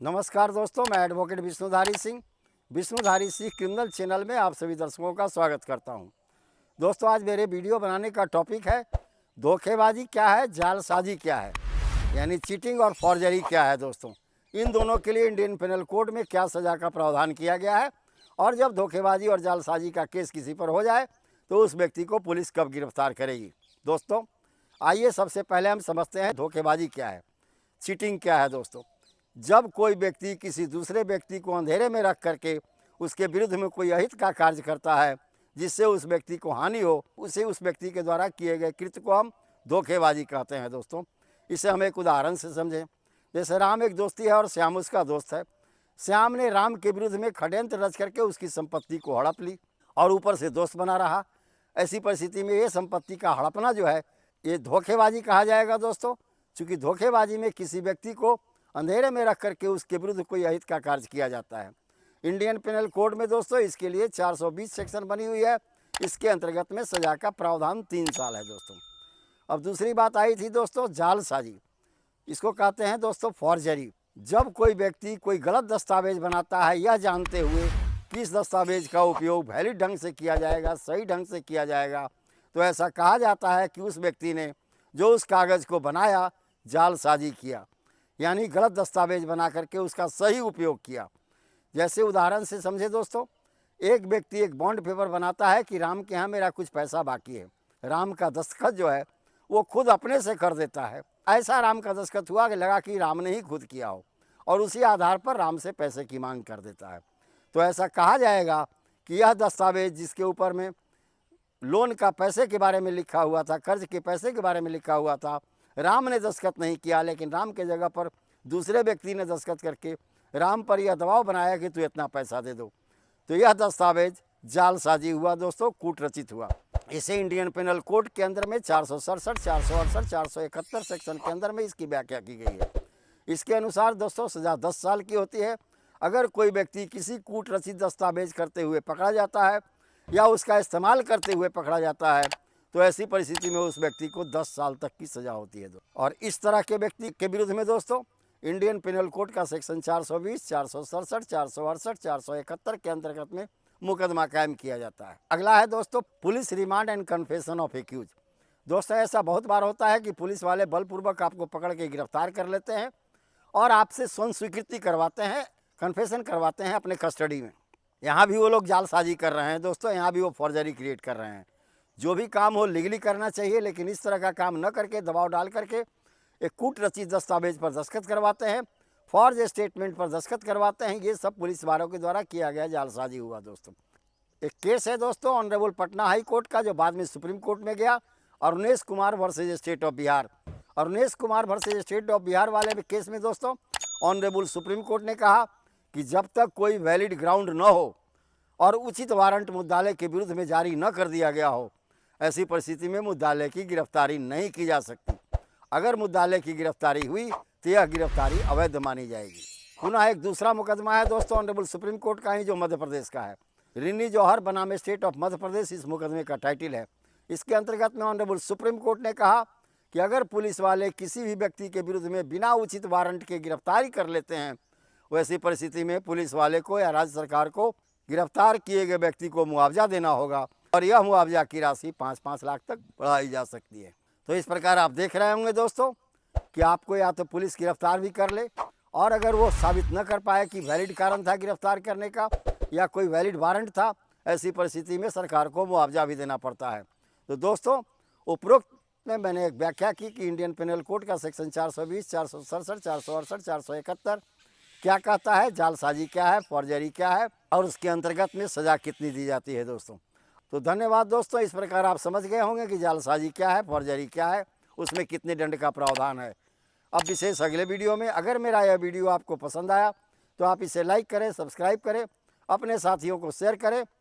नमस्कार दोस्तों, मैं advocate Vishnudhari Singh criminal channel में आप सभी दर्शकों का स्वागत करता हूं। दोस्तों, आज मेरे वीडियो बनाने का टॉपिक है धोखेबाजी क्या है, जालसाजी क्या है, यानी चीटिंग और फॉर्जरी क्या है। दोस्तों, इन दोनों के लिए इंडियन पेनल कोड में क्या सज़ा का प्रावधान किया गया है और जब धोखेबाजी और जालसाजी का केस किसी पर हो जाए तो उस व्यक्ति को पुलिस कब गिरफ्तार करेगी। दोस्तों, आइए सबसे पहले हम समझते हैं धोखेबाजी क्या है, चीटिंग क्या है। दोस्तों, जब कोई व्यक्ति किसी दूसरे व्यक्ति को अंधेरे में रख करके उसके विरुद्ध में कोई अहित का कार्य करता है जिससे उस व्यक्ति को हानि हो, उसे उस व्यक्ति के द्वारा किए गए कृत्य को हम धोखेबाजी कहते हैं। दोस्तों, इसे हम एक उदाहरण से समझें। जैसे राम एक दोस्ती है और श्याम उसका दोस्त है। श्याम ने राम के विरुद्ध में षड्यंत्र रच करके उसकी संपत्ति को हड़प ली और ऊपर से दोस्त बना रहा। ऐसी परिस्थिति में ये संपत्ति का हड़पना जो है ये धोखेबाजी कहा जाएगा। दोस्तों, चूँकि धोखेबाजी में किसी व्यक्ति को अंधेरे में रख करके उसके विरुद्ध कोई अहित का कार्य किया जाता है। इंडियन पेनल कोड में दोस्तों इसके लिए 420 सेक्शन बनी हुई है। इसके अंतर्गत में सजा का प्रावधान 3 साल है। दोस्तों, अब दूसरी बात आई थी दोस्तों जालसाजी, इसको कहते हैं दोस्तों फॉर्जरी। जब कोई व्यक्ति कोई गलत दस्तावेज बनाता है यह जानते हुए कि इस दस्तावेज का उपयोग वैलिड ढंग से किया जाएगा, सही ढंग से किया जाएगा, तो ऐसा कहा जाता है कि उस व्यक्ति ने जो उस कागज़ को बनाया जालसाजी किया, यानी गलत दस्तावेज बना करके उसका सही उपयोग किया। जैसे उदाहरण से समझे दोस्तों, एक व्यक्ति एक बॉन्ड पेपर बनाता है कि राम के यहाँ मेरा कुछ पैसा बाकी है। राम का दस्तखत जो है वो खुद अपने से कर देता है। ऐसा राम का दस्तखत हुआ कि लगा कि राम ने ही खुद किया हो और उसी आधार पर राम से पैसे की मांग कर देता है। तो ऐसा कहा जाएगा कि यह दस्तावेज जिसके ऊपर में लोन का पैसे के बारे में लिखा हुआ था, कर्ज के पैसे के बारे में लिखा हुआ था, राम ने दस्तखत नहीं किया, लेकिन राम के जगह पर दूसरे व्यक्ति ने दस्तखत करके राम पर यह दबाव बनाया कि तू इतना पैसा दे दो, तो यह दस्तावेज जालसाजी हुआ। दोस्तों, कूट रचित हुआ। इसे इंडियन पेनल कोड के अंदर में 467, 468, 471 सेक्शन के अंदर में इसकी व्याख्या की गई है। इसके अनुसार दोस्तों सजा 10 साल की होती है। अगर कोई व्यक्ति किसी कूट रचित दस्तावेज करते हुए पकड़ा जाता है या उसका इस्तेमाल करते हुए पकड़ा जाता है तो ऐसी परिस्थिति में उस व्यक्ति को 10 साल तक की सजा होती है। और इस तरह के व्यक्ति के विरुद्ध में दोस्तों इंडियन पेनल कोड का सेक्शन 420, 467, 468, 471 के अंतर्गत में मुकदमा कायम किया जाता है। अगला है दोस्तों police remand and confession of accuse. दोस्तों, ऐसा बहुत बार होता है कि पुलिस वाले बलपूर्वक आपको पकड़ के गिरफ्तार कर लेते हैं और आपसे स्वयं स्वीकृति करवाते हैं, कन्फेशन करवाते हैं अपने कस्टडी में। यहाँ भी वो लोग जालसाजी कर रहे हैं। दोस्तों, यहाँ भी वो फॉर्जरी क्रिएट कर रहे हैं। जो भी काम हो लीगली करना चाहिए, लेकिन इस तरह का काम न करके दबाव डाल करके एक कूट रचित दस्तावेज पर दस्तखत करवाते हैं, फॉर्ज स्टेटमेंट पर दस्तखत करवाते हैं। ये सब पुलिस वालों के द्वारा किया गया जालसाजी हुआ। दोस्तों, एक केस है दोस्तों ऑनरेबल पटना हाई कोर्ट का जो बाद में सुप्रीम कोर्ट में गया, Arunesh Kumar versus state of Bihar. Arunesh Kumar versus state of Bihar वाले केस में दोस्तों ऑनरेबल सुप्रीम कोर्ट ने कहा कि जब तक कोई वैलिड ग्राउंड न हो और उचित वारंट मुद्दालय के विरुद्ध में जारी न कर दिया गया हो, ऐसी परिस्थिति में मुद्दालय की गिरफ्तारी नहीं की जा सकती। अगर मुद्दालय की गिरफ्तारी हुई तो यह गिरफ्तारी अवैध मानी जाएगी। पुनः एक दूसरा मुकदमा है दोस्तों ऑनरेबल सुप्रीम कोर्ट का ही, जो मध्य प्रदेश का है। रिन्नी जौहर बनाम स्टेट ऑफ मध्य प्रदेश इस मुकदमे का टाइटल है। इसके अंतर्गत में ऑनरेबल सुप्रीम कोर्ट ने कहा कि अगर पुलिस वाले किसी भी व्यक्ति के विरुद्ध में बिना उचित वारंट के गिरफ्तारी कर लेते हैं, वैसी परिस्थिति में पुलिस वाले को या राज्य सरकार को गिरफ्तार किए गए व्यक्ति को मुआवजा देना होगा और यह मुआवजा की राशि 5-5 लाख तक बढ़ाई जा सकती है। तो इस प्रकार आप देख रहे होंगे दोस्तों कि आपको या तो पुलिस गिरफ्तार भी कर ले और अगर वो साबित न कर पाए कि वैलिड कारण था गिरफ्तार करने का या कोई वैलिड वारंट था, ऐसी परिस्थिति में सरकार को मुआवजा भी देना पड़ता है। तो दोस्तों, उपरोक्त में मैंने एक व्याख्या की कि इंडियन पेनल कोड का सेक्शन 420, 467, 468, 471 क्या कहता है, जालसाजी क्या है, फॉर्जरी क्या है और उसके अंतर्गत में सज़ा कितनी दी जाती है। दोस्तों, तो धन्यवाद दोस्तों। इस प्रकार आप समझ गए होंगे कि जालसाजी क्या है, फॉर्जरी क्या है, उसमें कितने दंड का प्रावधान है। अब विशेष अगले वीडियो में, अगर मेरा यह वीडियो आपको पसंद आया तो आप इसे लाइक करें, सब्सक्राइब करें, अपने साथियों को शेयर करें